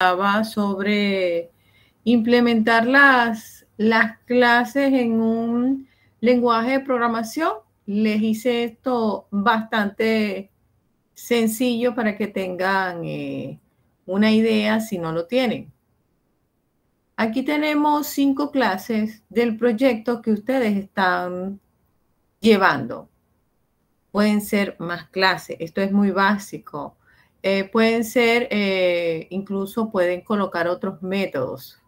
hablaba sobre implementar las clases en un lenguaje de programación. Les hice esto bastante sencillo para que tengan una idea si no lo tienen. Aquí tenemos 5 clases del proyecto que ustedes están llevando. Pueden ser más clases, esto es muy básico. Pueden ser, incluso pueden colocar otros métodos.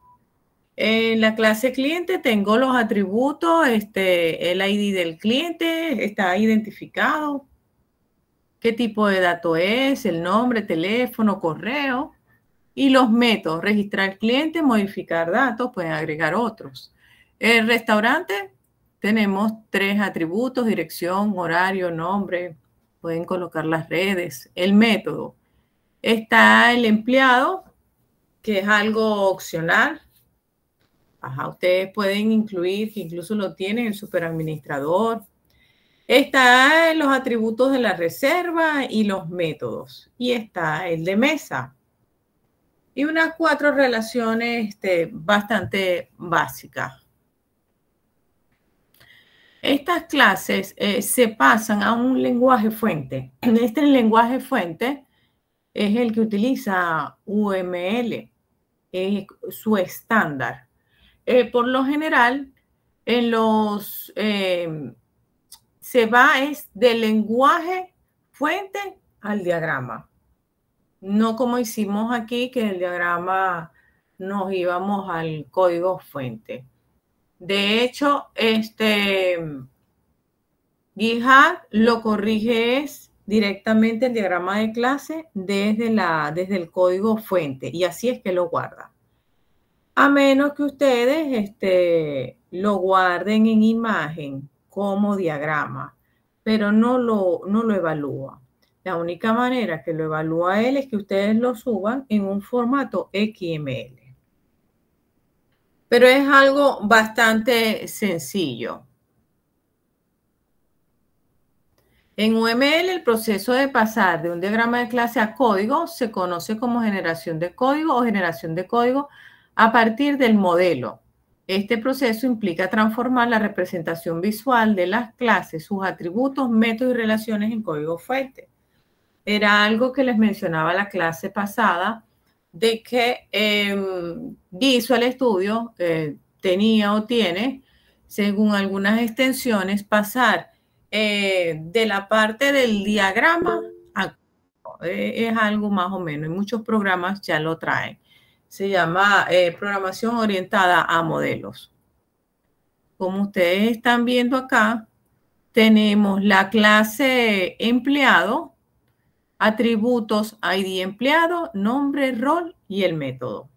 En la clase cliente tengo los atributos, el ID del cliente está identificado, qué tipo de dato es, el nombre, teléfono, correo, y los métodos, registrar cliente, modificar datos, pueden agregar otros. El restaurante, tenemos 3 atributos, dirección, horario, nombre, pueden colocar las redes, el método. Está el empleado, que es algo opcional. Ustedes pueden incluir, que incluso lo tienen, el superadministrador. Está los atributos de la reserva y los métodos. Y está el de mesa. Y unas 4 relaciones bastante básicas. Estas clases se pasan a un lenguaje fuente. Este lenguaje fuente es el que utiliza UML, es su estándar. Por lo general, en los se va es del lenguaje fuente al diagrama. No como hicimos aquí, que en el diagrama nos íbamos al código fuente. De hecho, GitHub lo corrige directamente el diagrama de clase desde el código fuente, y así es que lo guarda. A menos que ustedes lo guarden en imagen como diagrama, pero no lo evalúa. La única manera que lo evalúa él es que ustedes lo suban en un formato XML. Pero es algo bastante sencillo. En UML, el proceso de pasar de un diagrama de clase a código se conoce como generación de código o generación de código a partir del modelo. Este proceso implica transformar la representación visual de las clases, sus atributos, métodos y relaciones en código fuente. Era algo que les mencionaba la clase pasada, de que Visual Studio tenía o tiene, según algunas extensiones, pasar de la parte del diagrama a es algo más o menos. Y muchos programas ya lo traen. Se llama programación orientada a modelos. Como ustedes están viendo acá, tenemos la clase empleado, atributos ID empleado, nombre, rol y el método.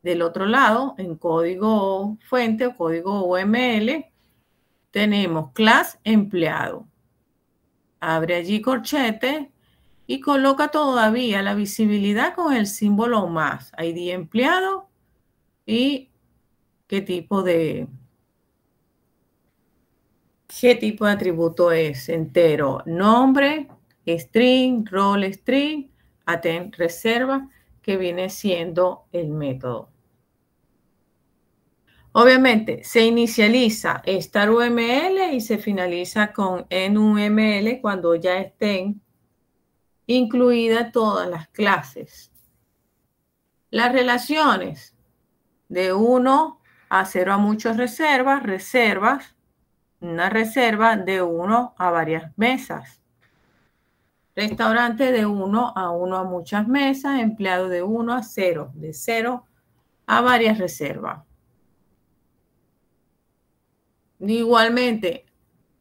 Del otro lado, en código fuente o código UML, tenemos clase empleado. Abre allí corchete y coloca todavía la visibilidad con el símbolo más, ID empleado y qué tipo de atributo es, entero, nombre, string, rol string, attend reserva, que viene siendo el método. Obviamente, se inicializa StarUML y se finaliza con EndUML cuando ya estén incluidas todas las clases. Las relaciones de 1 a 0 a muchas reservas, una reserva de 1 a varias mesas. Restaurante de 1 a muchas mesas, empleado de 1 a 0, de 0 a varias reservas. Igualmente,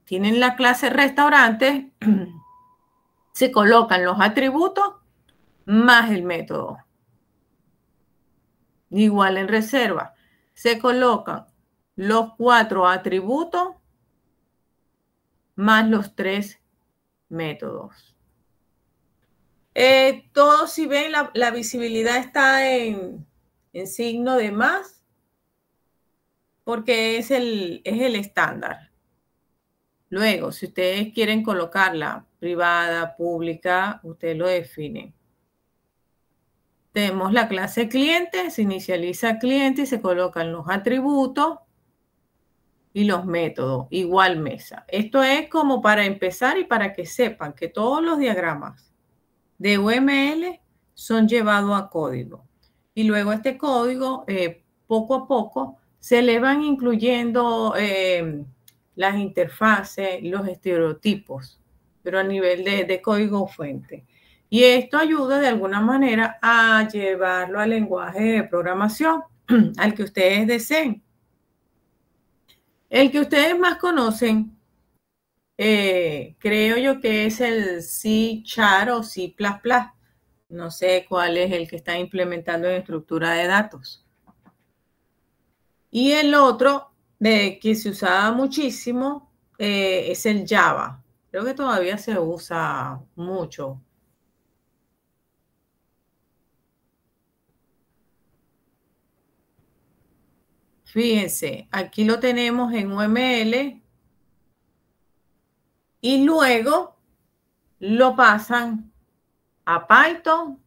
tienen la clase restaurante, se colocan los atributos más el método. Igual en reserva, se colocan los 4 atributos más los 3 métodos. Todos, si ven, la visibilidad está en signo de más, porque es el estándar. Luego, si ustedes quieren colocarla privada, pública, ustedes lo definen. Tenemos la clase cliente, se inicializa cliente y se colocan los atributos y los métodos, igual mesa. Esto es como para empezar y para que sepan que todos los diagramas de UML son llevados a código. Y luego este código, poco a poco, se le van incluyendo las interfaces, los estereotipos, pero a nivel de código fuente. Y esto ayuda de alguna manera a llevarlo al lenguaje de programación al que ustedes deseen. El que ustedes más conocen, creo yo que es el C# o C++. No sé cuál es el que está implementando en estructura de datos. Y el otro que se usaba muchísimo es el Java. Creo que todavía se usa mucho. Fíjense, aquí lo tenemos en UML y luego lo pasan a Python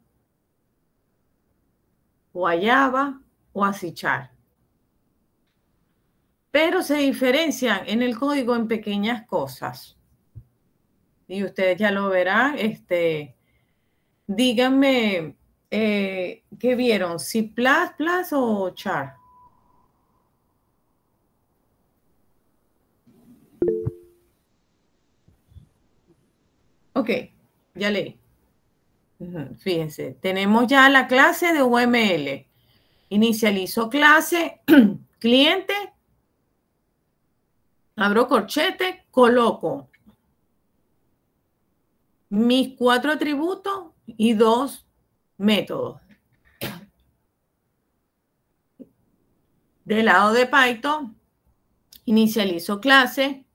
o a Java o a C#. Pero se diferencian en el código en pequeñas cosas. Y ustedes ya lo verán. Díganme, ¿qué vieron? ¿C++ o char? Ok, ya leí. Fíjense, tenemos ya la clase de UML. Inicializo clase, cliente, abro corchete, coloco mis 4 atributos y 2 métodos. Del lado de Python, inicializo clase,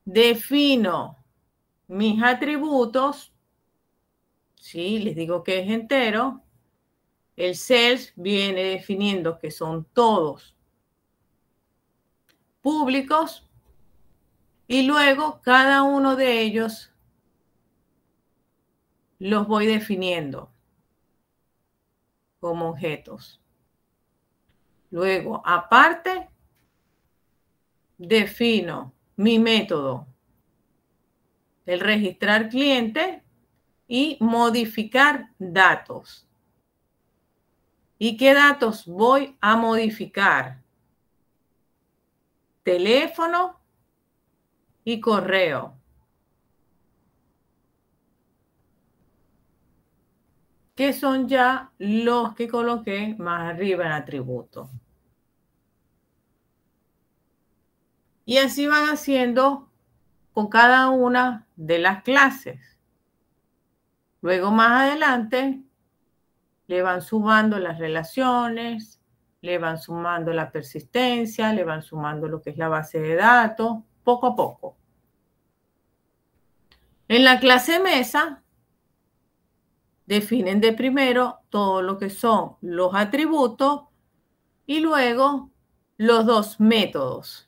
defino mis atributos, ¿sí? Les digo que es entero. El self viene definiendo que son todos públicos y luego cada uno de ellos los voy definiendo como objetos. Luego, aparte, defino mi método, el registrar cliente y modificar datos. ¿Y qué datos voy a modificar? Teléfono y correo. Que son ya los que coloqué más arriba en atributos. Y así van haciendo con cada una de las clases. Luego más adelante le van sumando las relaciones, le van sumando la persistencia, le van sumando lo que es la base de datos, poco a poco. En la clase mesa definen de primero todo lo que son los atributos y luego los 2 métodos.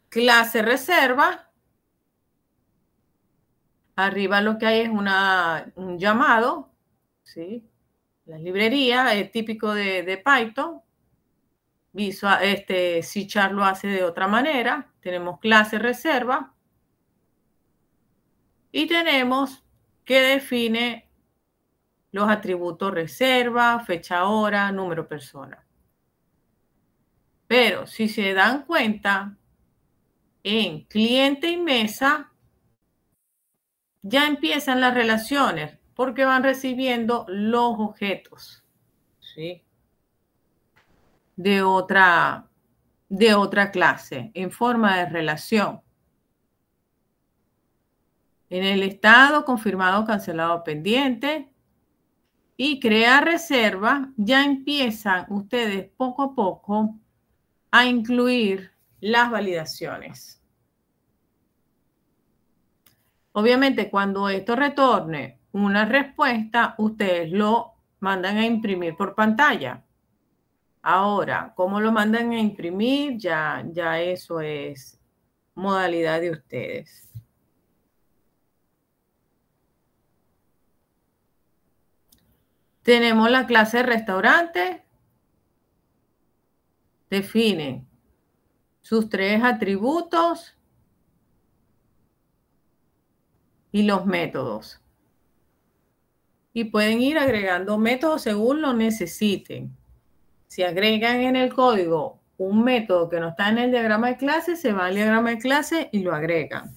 Clase reserva. Arriba lo que hay es un llamado, ¿sí? La librería es típico de Python. C# lo hace de otra manera. Tenemos clase reserva. Y tenemos que define los atributos reserva, fecha, hora, número, persona. Pero si se dan cuenta, en cliente y mesa ya empiezan las relaciones porque van recibiendo los objetos, ¿sí? de otra clase en forma de relación. En el estado, confirmado, cancelado, pendiente y crear reserva, ya empiezan ustedes poco a poco a incluir las validaciones. Obviamente, cuando esto retorne una respuesta, ustedes lo mandan a imprimir por pantalla. Ahora, ¿cómo lo mandan a imprimir? Ya eso es modalidad de ustedes. Tenemos la clase de restaurante. Define sus 3 atributos y los métodos. Y pueden ir agregando métodos según lo necesiten. Si agregan en el código un método que no está en el diagrama de clase, se va al diagrama de clase y lo agregan.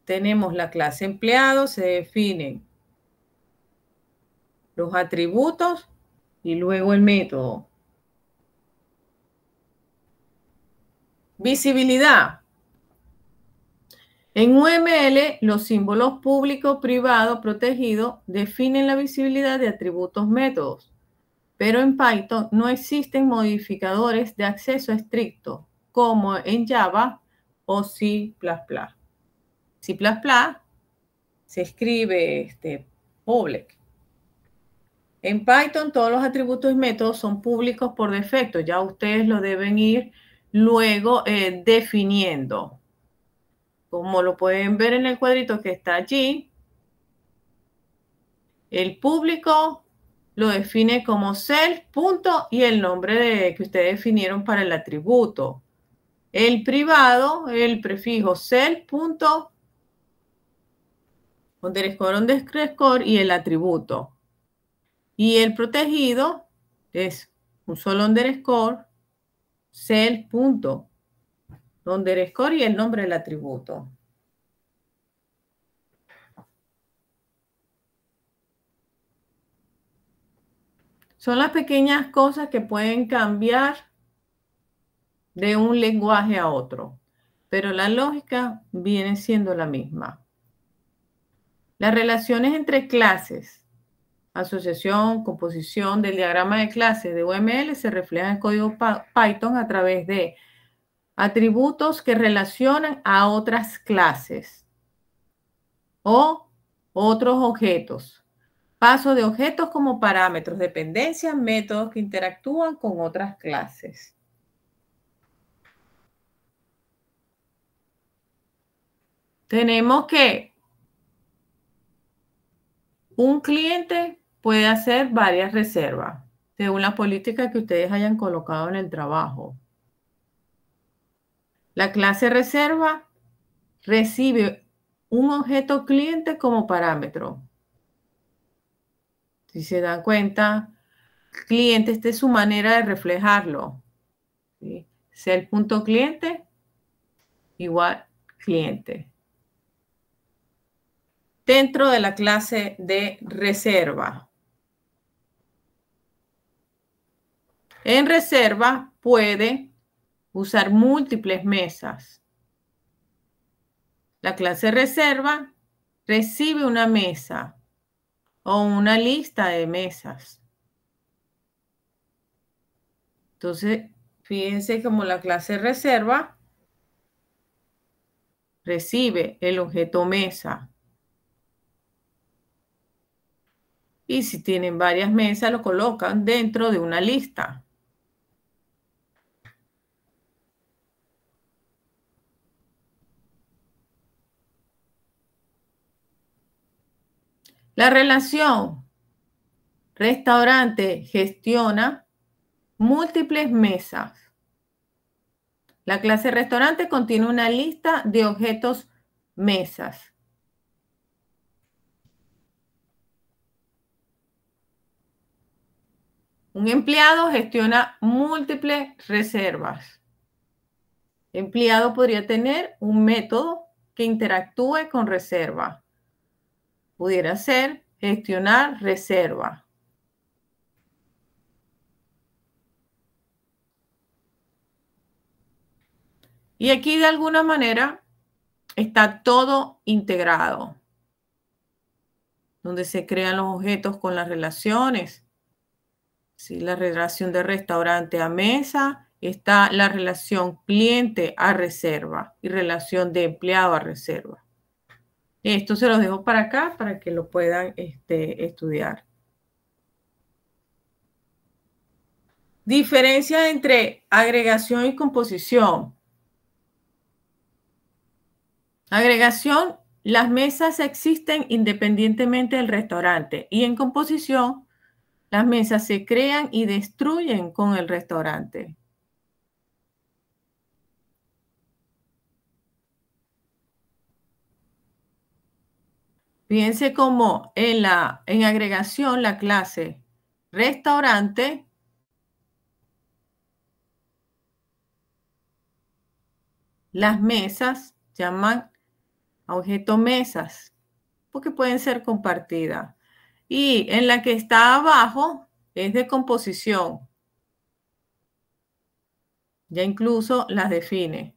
Tenemos la clase empleado, se definen los atributos y luego el método. Visibilidad. En UML, los símbolos público, privado, protegido definen la visibilidad de atributos métodos, pero en Python no existen modificadores de acceso estricto como en Java o C++. C++ se escribe public. En Python todos los atributos y métodos son públicos por defecto. Ya ustedes lo deben ir luego definiendo. Como lo pueden ver en el cuadrito que está allí, el público lo define como self, punto, y el nombre que ustedes definieron para el atributo. El privado, el prefijo self, punto, underscore, y el atributo. Y el protegido es un solo underscore, self, punto, underscore y el nombre del atributo. Son las pequeñas cosas que pueden cambiar de un lenguaje a otro, pero la lógica viene siendo la misma. Las relaciones entre clases, asociación, composición del diagrama de clases de UML se reflejan en el código Python a través de atributos que relacionan a otras clases o otros objetos. Paso de objetos como parámetros, dependencias, métodos que interactúan con otras clases. Tenemos que un cliente puede hacer varias reservas según la política que ustedes hayan colocado en el trabajo. La clase reserva recibe un objeto cliente como parámetro. Si se dan cuenta, cliente, esta es su manera de reflejarlo. ¿Sí? Ser punto cliente igual cliente. Dentro de la clase de reserva. En reserva puede usar múltiples mesas. La clase reserva recibe una mesa o una lista de mesas. Entonces, fíjense como la clase reserva recibe el objeto mesa. Y si tienen varias mesas, lo colocan dentro de una lista. La relación restaurante gestiona múltiples mesas. La clase restaurante contiene una lista de objetos mesas. Un empleado gestiona múltiples reservas. Empleado podría tener un método que interactúe con reserva. Pudiera ser gestionar reserva. Y aquí de alguna manera está todo integrado, donde se crean los objetos con las relaciones. ¿Sí? La relación de restaurante a mesa, está la relación cliente a reserva y relación de empleado a reserva. Esto se los dejo para acá para que lo puedan estudiar. Diferencia entre agregación y composición. Agregación Las mesas existen independientemente del restaurante y en composición, las mesas se crean y destruyen con el restaurante. Fíjense cómo en agregación la clase restaurante las mesas llaman a objeto mesas porque pueden ser compartidas. Y en la que está abajo es de composición. Ya incluso las define.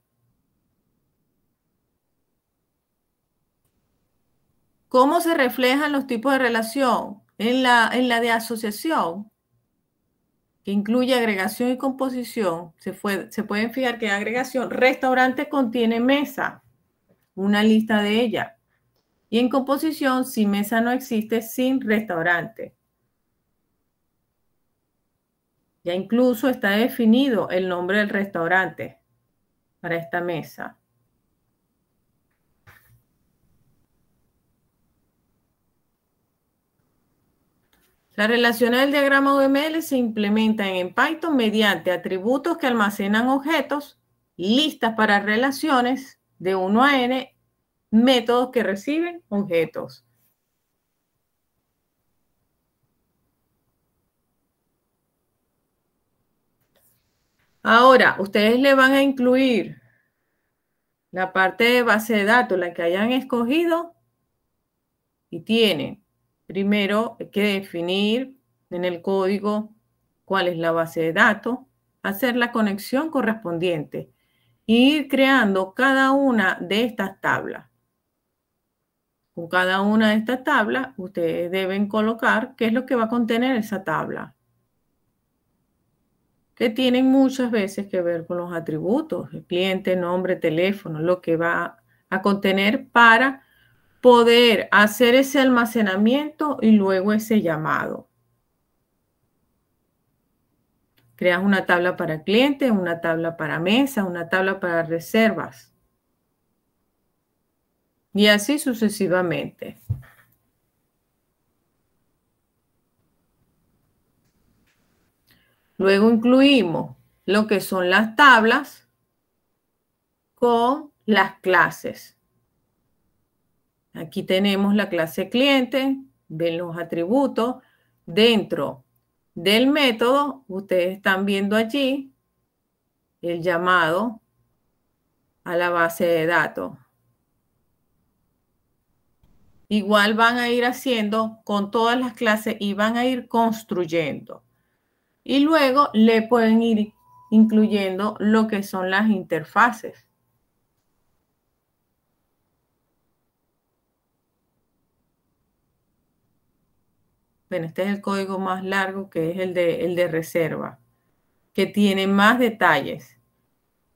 ¿Cómo se reflejan los tipos de relación? En la de asociación, que incluye agregación y composición, se pueden fijar que agregación, restaurante contiene mesa, una lista de ella. Y en composición, si mesa no existe, sin restaurante. Ya incluso está definido el nombre del restaurante para esta mesa. Las relaciones del diagrama UML se implementan en Python mediante atributos que almacenan objetos, listas para relaciones de 1 a n, métodos que reciben objetos. Ahora, ustedes le van a incluir la parte de base de datos, la que hayan escogido, y tienen primero que definir en el código cuál es la base de datos, hacer la conexión correspondiente y ir creando cada una de estas tablas. Con cada una de estas tablas, ustedes deben colocar qué es lo que va a contener esa tabla, que tienen muchas veces que ver con los atributos, el cliente, nombre, teléfono, lo que va a contener para poder hacer ese almacenamiento y luego ese llamado. Creas una tabla para clientes, una tabla para mesa, una tabla para reservas. Y así sucesivamente. Luego incluimos lo que son las tablas con las clases. Aquí tenemos la clase cliente, ven los atributos. Dentro del método, ustedes están viendo allí el llamado a la base de datos. Igual van a ir haciendo con todas las clases y van a ir construyendo. Y luego le pueden ir incluyendo lo que son las interfaces. Bueno, este es el código más largo, que es el de reserva, que tiene más detalles,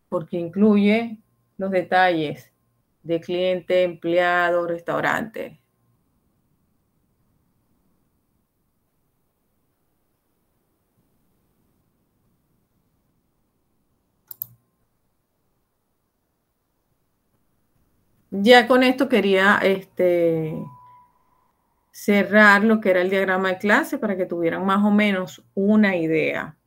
porque incluye los detalles de cliente, empleado, restaurante. Ya con esto quería cerrar lo que era el diagrama de clase para que tuvieran más o menos una idea.